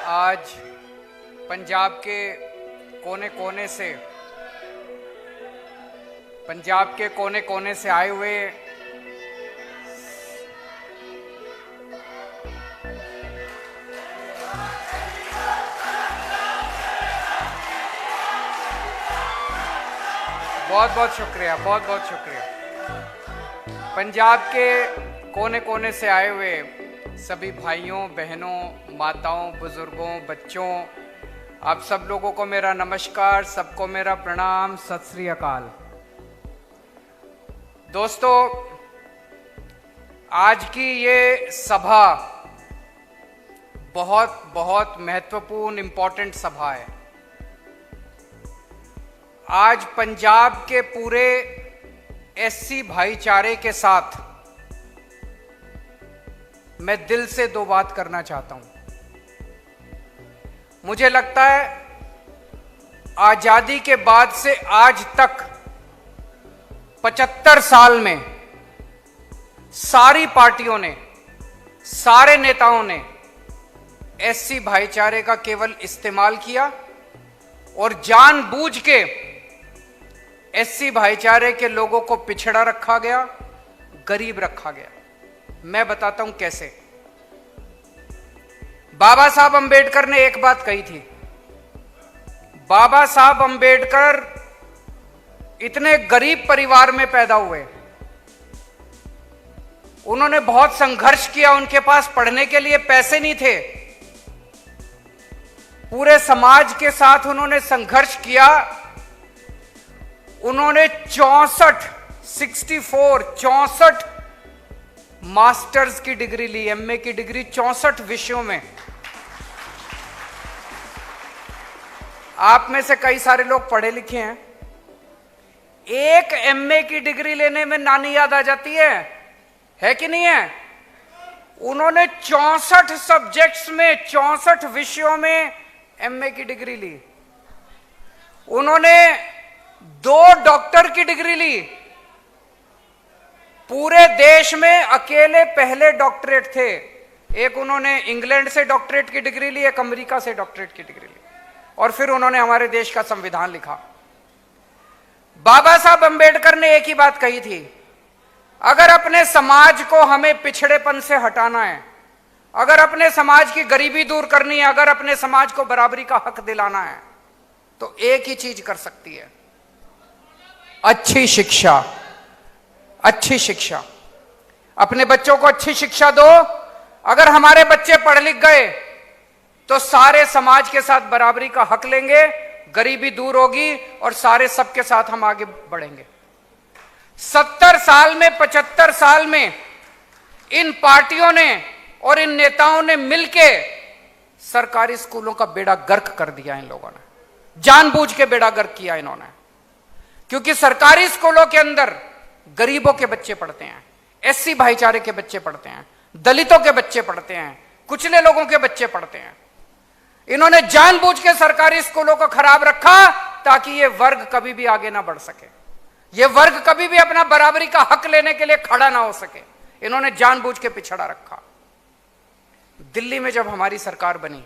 आज पंजाब के कोने कोने से आए हुए बहुत बहुत शुक्रिया, बहुत बहुत शुक्रिया। पंजाब के कोने कोने से आए हुए सभी भाइयों, बहनों, माताओं, बुजुर्गों, बच्चों, आप सब लोगों को मेरा नमस्कार, सबको मेरा प्रणाम, सत श्री अकाल। दोस्तों, आज की ये सभा बहुत बहुत महत्वपूर्ण, इंपॉर्टेंट सभा है। आज पंजाब के पूरे एससी भाईचारे के साथ मैं दिल से दो बात करना चाहता हूं। मुझे लगता है आजादी के बाद से आज तक 75 साल में सारी पार्टियों ने, सारे नेताओं ने एससी भाईचारे का केवल इस्तेमाल किया और जानबूझ के एससी भाईचारे के लोगों को पिछड़ा रखा गया, गरीब रखा गया। मैं बताता हूं कैसे। बाबा साहब अंबेडकर ने एक बात कही थी। बाबा साहब अंबेडकर इतने गरीब परिवार में पैदा हुए, उन्होंने बहुत संघर्ष किया, उनके पास पढ़ने के लिए पैसे नहीं थे। पूरे समाज के साथ उन्होंने संघर्ष किया। उन्होंने 64 मास्टर्स की डिग्री ली, एमए की डिग्री 64 विषयों में। आप में से कई सारे लोग पढ़े लिखे हैं। एक एमए की डिग्री लेने में नानी याद आ जाती है कि नहीं है? उन्होंने 64 सब्जेक्ट्स में, 64 विषयों में एमए की डिग्री ली। उन्होंने 2 डॉक्टर की डिग्री ली। पूरे देश में अकेले पहले डॉक्टरेट थे। एक उन्होंने इंग्लैंड से डॉक्टरेट की डिग्री ली, एक अमेरिका से डॉक्टरेट की डिग्री ली, और फिर उन्होंने हमारे देश का संविधान लिखा। बाबा साहब अंबेडकर ने एक ही बात कही थी, अगर अपने समाज को हमें पिछड़ेपन से हटाना है, अगर अपने समाज की गरीबी दूर करनी है, अगर अपने समाज को बराबरी का हक दिलाना है, तो एक ही चीज कर सकती है, अच्छी शिक्षा। अच्छी शिक्षा। अपने बच्चों को अच्छी शिक्षा दो। अगर हमारे बच्चे पढ़ लिख गए तो सारे समाज के साथ बराबरी का हक लेंगे, गरीबी दूर होगी और सारे सबके साथ हम आगे बढ़ेंगे। 70 साल में, 75 साल में इन पार्टियों ने और इन नेताओं ने मिलके सरकारी स्कूलों का बेड़ा गर्क कर दिया। इन लोगों ने जानबूझ के बेड़ा गर्क किया इन्होंने, क्योंकि सरकारी स्कूलों के अंदर गरीबों के बच्चे पढ़ते हैं, एससी भाईचारे के बच्चे पढ़ते हैं, दलितों के बच्चे पढ़ते हैं, कुचले लोगों के बच्चे पढ़ते हैं। इन्होंने जानबूझ के सरकारी स्कूलों को खराब रखा ताकि ये वर्ग कभी भी आगे ना बढ़ सके, ये वर्ग कभी भी अपना बराबरी का हक लेने के लिए खड़ा ना हो सके। इन्होंने जानबूझ के पिछड़ा रखा। दिल्ली में जब हमारी सरकार बनी,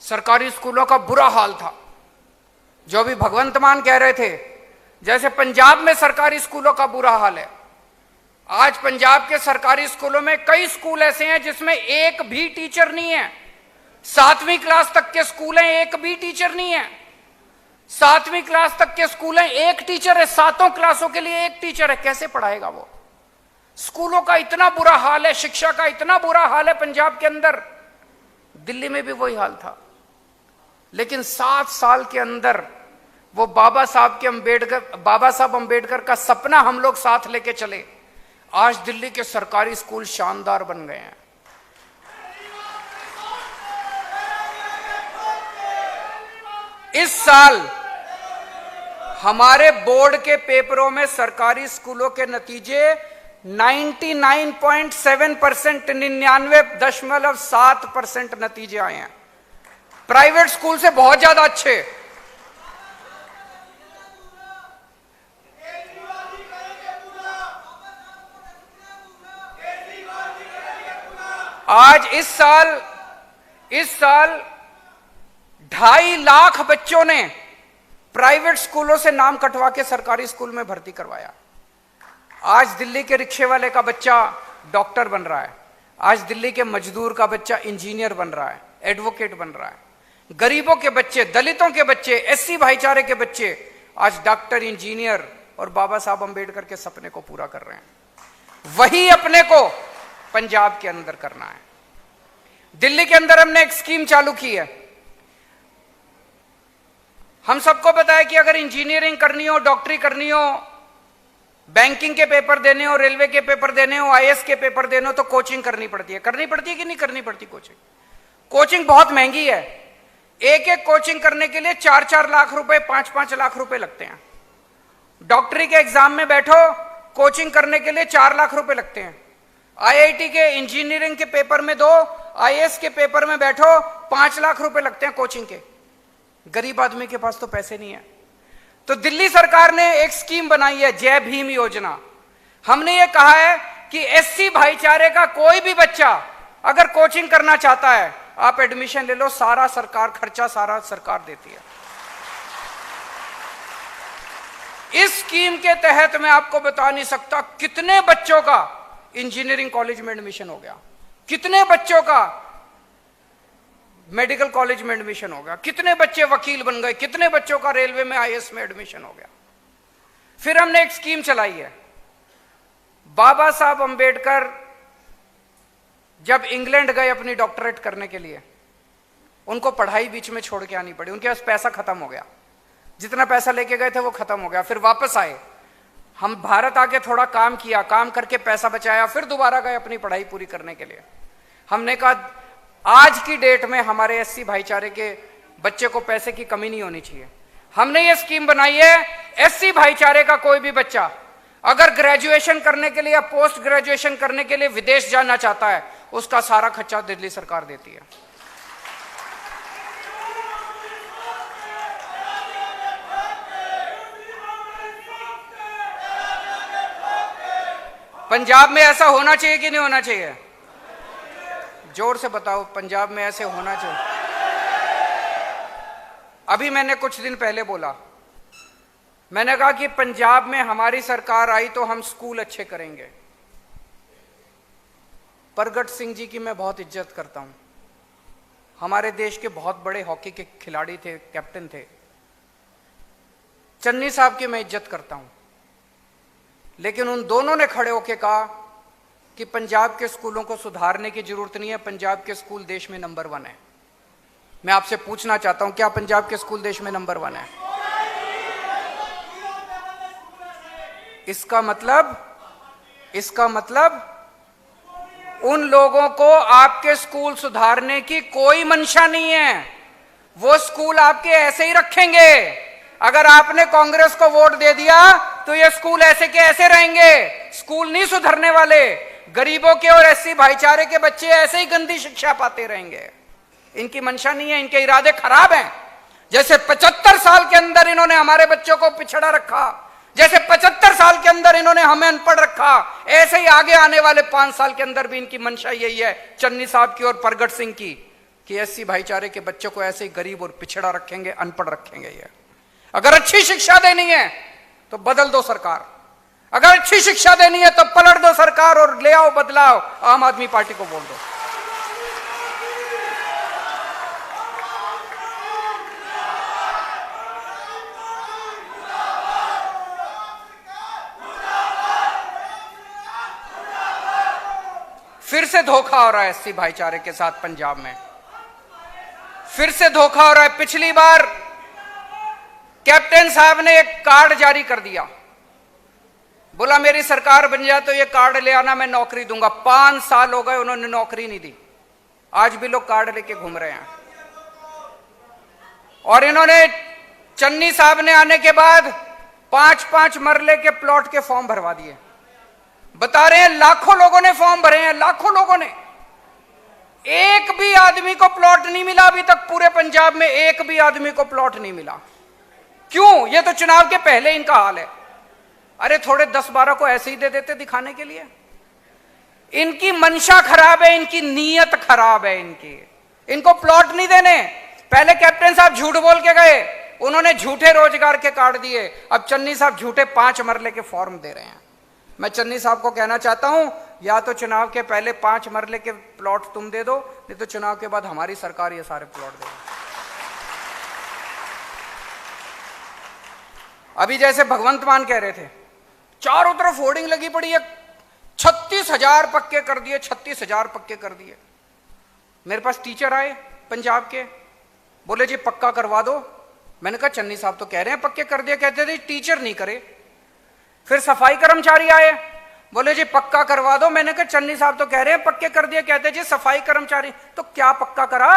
सरकारी स्कूलों का बुरा हाल था। जो भी भगवंत मान कह रहे थे, जैसे पंजाब में सरकारी स्कूलों का बुरा हाल है, आज पंजाब के सरकारी स्कूलों में कई स्कूल ऐसे हैं जिसमें एक भी टीचर नहीं है। 7वीं क्लास तक के स्कूल हैं, एक भी टीचर नहीं है। 7वीं क्लास तक के स्कूल हैं, एक टीचर है। 7 क्लासों के लिए एक टीचर है। कैसे पढ़ाएगा वो? स्कूलों का इतना बुरा हाल है, शिक्षा का इतना बुरा हाल है पंजाब के अंदर। दिल्ली में भी वही हाल था। लेकिन 7 साल के अंदर वो बाबा साहब अंबेडकर का सपना हम लोग साथ लेके चले। आज दिल्ली के सरकारी स्कूल शानदार बन गए हैं। इस साल हमारे बोर्ड के पेपरों में सरकारी स्कूलों के नतीजे 99.7%, 99.7% नतीजे आए हैं। प्राइवेट स्कूल से बहुत ज्यादा अच्छे। आज इस साल इस साल 2.5 लाख बच्चों ने प्राइवेट स्कूलों से नाम कटवा के सरकारी स्कूल में भर्ती करवाया। आज दिल्ली के रिक्शे वाले का बच्चा डॉक्टर बन रहा है, आज दिल्ली के मजदूर का बच्चा इंजीनियर बन रहा है, एडवोकेट बन रहा है। गरीबों के बच्चे, दलितों के बच्चे, एससी भाईचारे के बच्चे आज डॉक्टर, इंजीनियर और बाबा साहब अंबेडकर के सपने को पूरा कर रहे हैं। वही अपने को पंजाब के अंदर करना है। दिल्ली के अंदर हमने एक स्कीम चालू की है। हम सबको पता है कि अगर इंजीनियरिंग करनी हो, डॉक्टरी करनी हो, बैंकिंग के पेपर देने हो, रेलवे के पेपर देने हो, आईएएस के पेपर देने हो, तो कोचिंग करनी पड़ती है। करनी पड़ती है कि नहीं करनी पड़ती? कोचिंग बहुत महंगी है। एक एक कोचिंग करने के लिए 4-4 लाख रुपए, 5-5 लाख रुपए लगते हैं। डॉक्टरी के एग्जाम में बैठो, कोचिंग करने के लिए 4 लाख रुपए लगते हैं। आईआईटी के इंजीनियरिंग के पेपर में दो, आईएएस के पेपर में बैठो, 5 लाख रुपए लगते हैं कोचिंग के। गरीब आदमी के पास तो पैसे नहीं है। तो दिल्ली सरकार ने एक स्कीम बनाई है, जय भीम योजना। हमने ये कहा है कि एससी भाईचारे का कोई भी बच्चा अगर कोचिंग करना चाहता है, आप एडमिशन ले लो, सारा सरकार खर्चा सारा सरकार देती है। इस स्कीम के तहत मैं आपको बता नहीं सकता कितने बच्चों का इंजीनियरिंग कॉलेज में एडमिशन हो गया, कितने बच्चों का मेडिकल कॉलेज में एडमिशन हो गया, कितने बच्चे वकील बन गए, कितने बच्चों का रेलवे में आईएएस में एडमिशन हो गया। फिर हमने एक स्कीम चलाई है। बाबा साहब अंबेडकर जब इंग्लैंड गए अपनी डॉक्टरेट करने के लिए, उनको पढ़ाई बीच में छोड़ के आनी पड़ी। उनके पास पैसा खत्म हो गया, जितना पैसा लेके गए थे वो खत्म हो गया। फिर वापस आए, हम भारत आके थोड़ा काम किया, काम करके पैसा बचाया, फिर दोबारा गए अपनी पढ़ाई पूरी करने के लिए। हमने कहा आज की डेट में हमारे एससी भाईचारे के बच्चे को पैसे की कमी नहीं होनी चाहिए। हमने ये स्कीम बनाई है, एससी भाईचारे का कोई भी बच्चा अगर ग्रेजुएशन करने के लिए या पोस्ट ग्रेजुएशन करने के लिए विदेश जाना चाहता है, उसका सारा खर्चा दिल्ली सरकार देती है। पंजाब में ऐसा होना चाहिए कि नहीं होना चाहिए? जोर से बताओ, पंजाब में ऐसे होना चाहिए? अभी मैंने कुछ दिन पहले बोला, मैंने कहा कि पंजाब में हमारी सरकार आई तो हम स्कूल अच्छे करेंगे। परगट सिंह जी की मैं बहुत इज्जत करता हूं, हमारे देश के बहुत बड़े हॉकी के खिलाड़ी थे, कैप्टन थे। चन्नी साहब की मैं इज्जत करता हूं, लेकिन उन दोनों ने खड़े होकर कहा कि पंजाब के स्कूलों को सुधारने की जरूरत नहीं है, पंजाब के स्कूल देश में नंबर 1 है। मैं आपसे पूछना चाहता हूं, क्या पंजाब के स्कूल देश में नंबर 1 है? इसका मतलब उन लोगों को आपके स्कूल सुधारने की कोई मंशा नहीं है। वो स्कूल आपके ऐसे ही रखेंगे। अगर आपने कांग्रेस को वोट दे दिया तो ये स्कूल ऐसे के ऐसे रहेंगे, स्कूल नहीं सुधरने वाले। गरीबों के और एससी भाईचारे के बच्चे ऐसे ही गंदी शिक्षा पाते रहेंगे। इनकी मंशा नहीं है, इनके इरादे खराब हैं। जैसे 75 साल के अंदर इन्होंने हमारे बच्चों को पिछड़ा रखा, जैसे 75 साल के अंदर इन्होंने हमें अनपढ़ रखा, ऐसे ही आगे आने वाले 5 साल के अंदर भी इनकी मंशा यही है, चन्नी साहब की और परगट सिंह की, कि एससी भाईचारे के बच्चों को ऐसे ही गरीब और पिछड़ा रखेंगे, अनपढ़ रखेंगे। ये अगर अच्छी शिक्षा देनी है तो बदल दो सरकार, अगर अच्छी शिक्षा देनी है तो पलट दो सरकार और ले आओ बदलाव। आम आदमी पार्टी को बोल दो। फिर से धोखा हो रहा है एससी भाईचारे के साथ पंजाब में, फिर से धोखा हो रहा है। पिछली बार कैप्टन साहब ने एक कार्ड जारी कर दिया, बोला मेरी सरकार बन जाए तो ये कार्ड ले आना, मैं नौकरी दूंगा। 5 साल हो गए, उन्होंने नौकरी नहीं दी। आज भी लोग कार्ड लेके घूम रहे हैं। और इन्होंने, चन्नी साहब ने आने के बाद 5-5 मरले के प्लॉट के फॉर्म भरवा दिए। बता रहे हैं लाखों लोगों ने फॉर्म भरे हैं, लाखों लोगों ने। एक भी आदमी को प्लॉट नहीं मिला अभी तक, पूरे पंजाब में एक भी आदमी को प्लॉट नहीं मिला। क्यों? ये तो चुनाव के पहले इनका हाल है। अरे थोड़े 10-12 को ऐसे ही दे देते दिखाने के लिए। इनकी मंशा खराब है, इनकी नीयत खराब है, इनकी इनको प्लॉट नहीं देने। पहले कैप्टन साहब झूठ बोल के गए, उन्होंने झूठे रोजगार के कार्ड दिए, अब चन्नी साहब झूठे 5 मरले के फॉर्म दे रहे हैं। मैं चन्नी साहब को कहना चाहता हूं, या तो चुनाव के पहले 5 मरले के प्लॉट तुम दे दो, नहीं तो चुनाव के बाद हमारी सरकार ये सारे प्लॉट देगी। अभी जैसे भगवंत मान कह रहे थे, चारों तरफ होर्डिंग लगी पड़ी है, 36,000 पक्के कर दिए, 36,000 पक्के कर दिए। मेरे पास टीचर आए पंजाब के, बोले जी पक्का करवा दो। मैंने कहा चन्नी साहब तो कह रहे हैं पक्के कर दिए, कहते थे टीचर नहीं करे। फिर सफाई कर्मचारी आए, बोले जी पक्का करवा दो। मैंने कहा चन्नी साहब तो कह रहे हैं पक्के कर दिए, कहते जी सफाई कर्मचारी। तो क्या पक्का करा?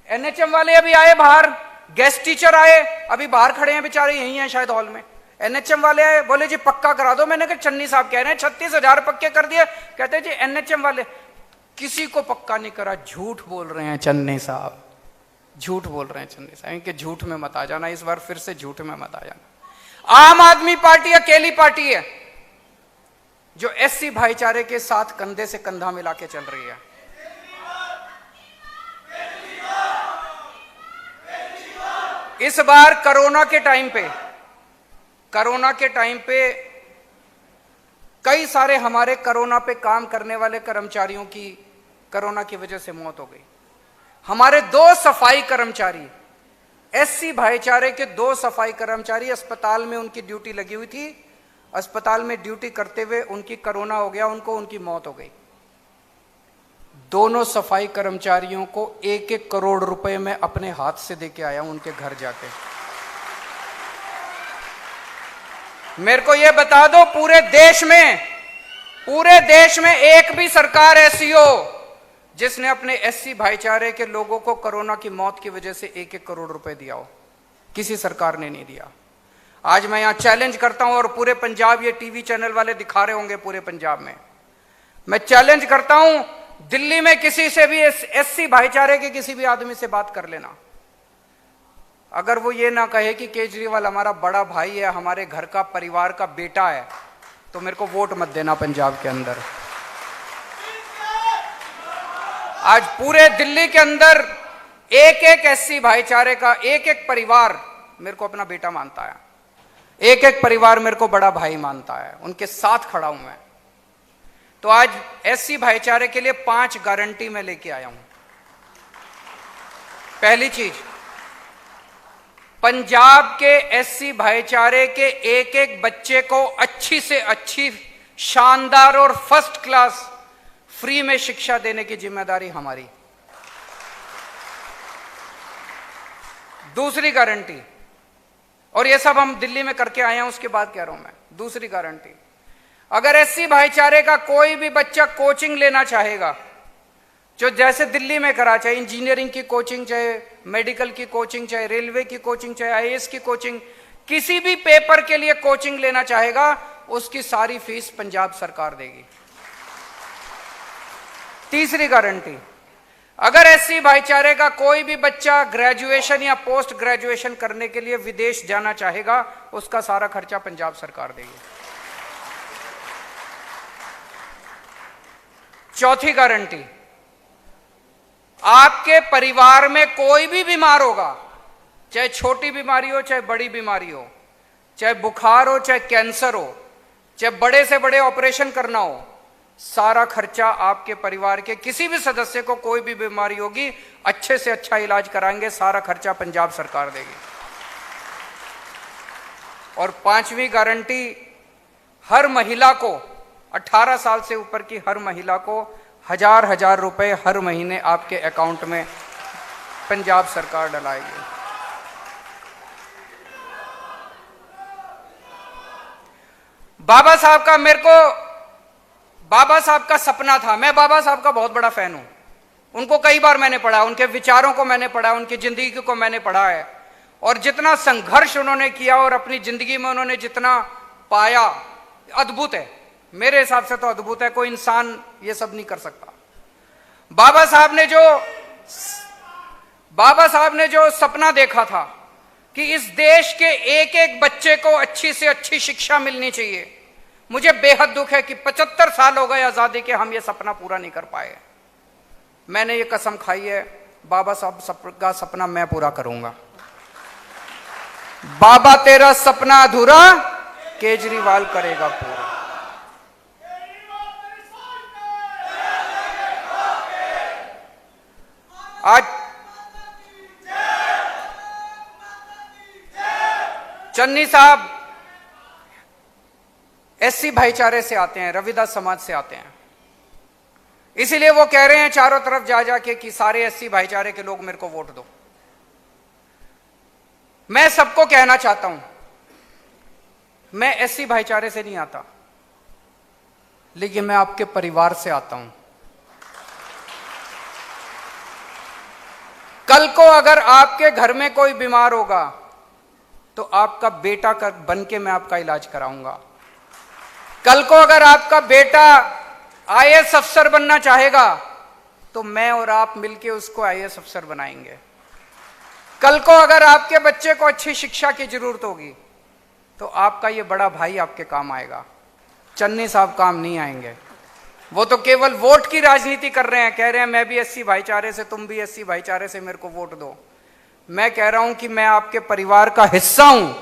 एनएचएम वाले अभी आए बाहर, गेस्ट टीचर आए अभी बाहर खड़े हैं बेचारे, यही हैं शायद हॉल में। एनएचएम वाले आए, बोले जी पक्का करा दो। मैंने कहा चन्नी साहब कह रहे हैं 36,000 पक्के कर दिए, कहते जी एनएचएम वाले। किसी को पक्का नहीं करा, झूठ बोल रहे हैं चन्नी साहब, झूठ बोल रहे हैं चन्नी साहब। इनके झूठ में मत आ जाना, इस बार फिर से झूठ में मत आ जाना। आम आदमी पार्टी अकेली पार्टी है जो एससी भाईचारे के साथ कंधे से कंधा मिला के चल रही है। इस बार कोरोना के टाइम पे कई सारे हमारे कोरोना पे काम करने वाले कर्मचारियों की कोरोना की वजह से मौत हो गई। हमारे 2 सफाई कर्मचारी, एससी भाईचारे के 2 सफाई कर्मचारी अस्पताल में उनकी ड्यूटी लगी हुई थी, अस्पताल में ड्यूटी करते हुए उनकी कोरोना हो गया, उनकी मौत हो गई। दोनों सफाई कर्मचारियों को 1-1 करोड़ रुपए में अपने हाथ से देके आया हूं उनके घर जाके। मेरे को यह बता दो, पूरे देश में एक भी सरकार ऐसी हो जिसने अपने एससी भाईचारे के लोगों को कोरोना की मौत की वजह से 1-1 करोड़ रुपए दिया हो? किसी सरकार ने नहीं दिया। आज मैं यहां चैलेंज करता हूं, और पूरे पंजाब ये टीवी चैनल वाले दिखा रहे होंगे पूरे पंजाब में, मैं चैलेंज करता हूं, दिल्ली में किसी से भी एससी भाईचारे के किसी भी आदमी से बात कर लेना, अगर वो ये ना कहे कि केजरीवाल हमारा बड़ा भाई है, हमारे घर का परिवार का बेटा है, तो मेरे को वोट मत देना पंजाब के अंदर। आज पूरे दिल्ली के अंदर एक-एक एससी भाईचारे का एक-एक परिवार मेरे को अपना बेटा मानता है, एक-एक परिवार मेरे को बड़ा भाई मानता है, उनके साथ खड़ा हूं मैं। तो आज एससी भाईचारे के लिए 5 गारंटी मैं लेके आया हूं। पहली चीज, पंजाब के एससी भाईचारे के एक-एक बच्चे को अच्छी से अच्छी, शानदार और फर्स्ट क्लास फ्री में शिक्षा देने की जिम्मेदारी हमारी। दूसरी गारंटी, और ये सब हम दिल्ली में करके आए हैं, उसके बाद कह रहा हूं मैं, दूसरी गारंटी, अगर एससी भाईचारे का कोई भी बच्चा कोचिंग लेना चाहेगा, जो जैसे दिल्ली में करा, चाहे इंजीनियरिंग की कोचिंग, चाहे मेडिकल की कोचिंग, चाहे रेलवे की कोचिंग, चाहे आईएएस की कोचिंग, किसी भी पेपर के लिए कोचिंग लेना चाहेगा, उसकी सारी फीस पंजाब सरकार देगी। तीसरी गारंटी, अगर एससी भाईचारे का कोई भी बच्चा ग्रेजुएशन या पोस्ट ग्रेजुएशन करने के लिए विदेश जाना चाहेगा, उसका सारा खर्चा पंजाब सरकार देगी। चौथी गारंटी, आपके परिवार में कोई भी बीमार होगा, चाहे छोटी बीमारी हो चाहे बड़ी बीमारी हो, चाहे बुखार हो चाहे कैंसर हो, चाहे बड़े से बड़े ऑपरेशन करना हो, सारा खर्चा आपके परिवार के किसी भी सदस्य को कोई भी बीमारी होगी, अच्छे से अच्छा इलाज कराएंगे, सारा खर्चा पंजाब सरकार देगी। और 5वीं गारंटी, हर महिला को, 18 साल से ऊपर की हर महिला को 1000 रुपए हर महीने आपके अकाउंट में पंजाब सरकार डलाएगी। बाबा साहब का सपना था, मैं बाबा साहब का बहुत बड़ा फैन हूं, उनको कई बार मैंने पढ़ा, उनके विचारों को मैंने पढ़ा, उनकी जिंदगी को मैंने पढ़ा है, और जितना संघर्ष उन्होंने किया और अपनी जिंदगी में उन्होंने जितना पाया, अद्भुत है, मेरे हिसाब से तो अद्भुत है, कोई इंसान ये सब नहीं कर सकता। बाबा साहब ने जो सपना देखा था कि इस देश के एक एक बच्चे को अच्छी से अच्छी शिक्षा मिलनी चाहिए, मुझे बेहद दुख है कि 75 साल हो गए आजादी के, हम ये सपना पूरा नहीं कर पाए। मैंने ये कसम खाई है, बाबा साहब का सपना मैं पूरा करूंगा। बाबा तेरा सपना अधूरा, केजरीवाल करेगा पूरा। आज चन्नी साहब एससी भाईचारे से आते हैं, रविदास समाज से आते हैं, इसीलिए वो कह रहे हैं चारों तरफ जा जाके कि सारे एससी भाईचारे के लोग मेरे को वोट दो। मैं सबको कहना चाहता हूं, मैं एससी भाईचारे से नहीं आता, लेकिन मैं आपके परिवार से आता हूं। कल को अगर आपके घर में कोई बीमार होगा तो आपका बेटा बन के मैं आपका इलाज कराऊंगा। कल को अगर आपका बेटा आईएएस अफसर बनना चाहेगा तो मैं और आप मिलके उसको आईएएस अफसर बनाएंगे। कल को अगर आपके बच्चे को अच्छी शिक्षा की जरूरत होगी तो आपका ये बड़ा भाई आपके काम आएगा, चन्नी साहब काम नहीं आएंगे। वो तो केवल वोट की राजनीति कर रहे हैं, कह रहे हैं मैं भी एससी भाईचारे से, तुम भी एससी भाईचारे से, मेरे को वोट दो। मैं कह रहा हूं कि मैं आपके परिवार का हिस्सा हूं,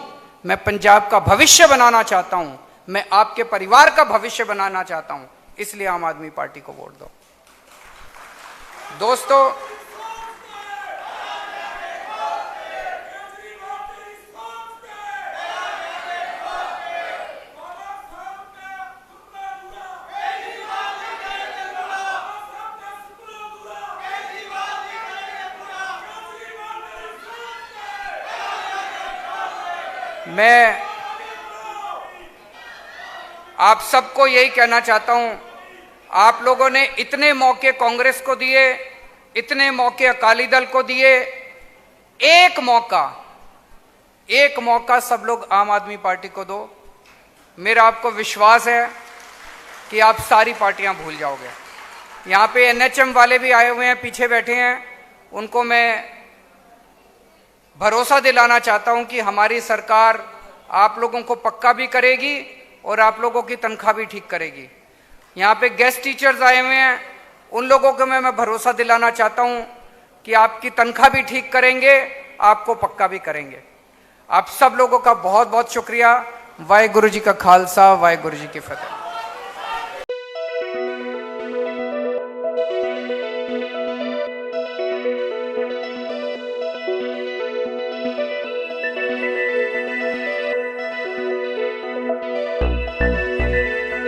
मैं पंजाब का भविष्य बनाना चाहता हूं, मैं आपके परिवार का भविष्य बनाना चाहता हूं, इसलिए आम आदमी पार्टी को वोट दो। दोस्तों, मैं आप सबको यही कहना चाहता हूं, आप लोगों ने इतने मौके कांग्रेस को दिए, इतने मौके अकाली दल को दिए, एक मौका सब लोग आम आदमी पार्टी को दो। मेरा आपको विश्वास है कि आप सारी पार्टियां भूल जाओगे। यहां पे एनएचएम वाले भी आए हुए हैं, पीछे बैठे हैं, उनको मैं भरोसा दिलाना चाहता हूं कि हमारी सरकार आप लोगों को पक्का भी करेगी और आप लोगों की तनख्वाह भी ठीक करेगी। यहाँ पे गेस्ट टीचर्स आए हुए हैं, उन लोगों को मैं भरोसा दिलाना चाहता हूं कि आपकी तनख्वाह भी ठीक करेंगे, आपको पक्का भी करेंगे। आप सब लोगों का बहुत बहुत शुक्रिया। वाहेगुरु जी का खालसा, वाहेगुरु जी की फतेह।